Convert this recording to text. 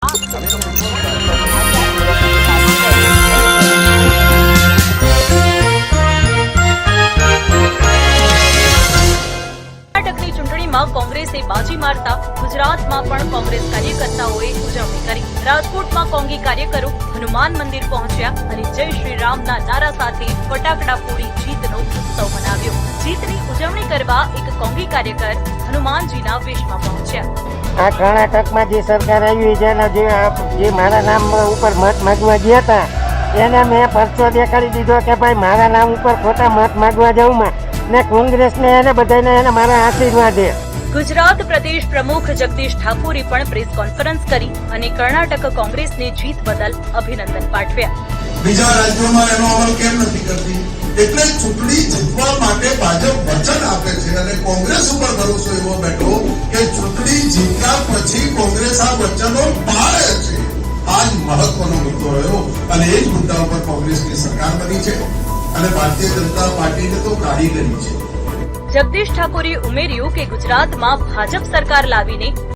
કર્ણાટકની ચૂંટણીમાં કોંગ્રેસે બાજી મારતા ગુજરાતમાં પણ કોંગ્રેસ કાર્યકર્તાઓએ ઉજવણી કરી। રાજકોટમાં કોંગી કાર્યકરો હનુમાન મંદિર પહોંચ્યા અને જય શ્રી રામના નારા સાથે ફટાકડા ફોડી જીતનો ઉત્સવ મનાવ્યો। જીતની ઉજવણી કરવા એક કોંગી કાર્યકર હનુમાનજીના વેશમાં પહોંચ્યા। આ કર્ણાટકમાં જે સરકાર આવી જેના જે મારા નામ ઉપર મત માંગવા ગયા હતા એને મેં પરચો દેખાડી દીધો કે ભાઈ મારા નામ ઉપર ખોટા મત માંગવા જાઉં ને કોંગ્રેસને એને બધાને એને મારા આશીર્વાદ દે। ગુજરાત પ્રદેશ પ્રમુખ જગદીશ ઠાકોરે પણ પ્રેસ કોન્ફરન્સ કરી અને કર્ણાટક કોંગ્રેસને જીત બદલ અભિનંદન પાઠવ્યા। બીજા રાજ્યોમાં એનો અમલ કેમ નથી કરતી? એટલે ચૂંટણી જીતવા માટે ભાજપ વચન આપે છે અને કોંગ્રેસ ઉપર ભરોસો એવો બેઠો કે ચૂંટણી જીત્યા પછી કોંગ્રેસ આ વચનો પાળે છે। આ જ મહત્વનો મુદ્દો રહ્યો અને એ જ મુદ્દા ઉપર કોંગ્રેસની સરકાર બની છે અને ભારતીય જનતા પાર્ટીને તો કારીગરી છે। જગદીશ ઠાકોરે ઉમેર્યું કે ગુજરાતમાં ભાજપ સરકાર લાવીને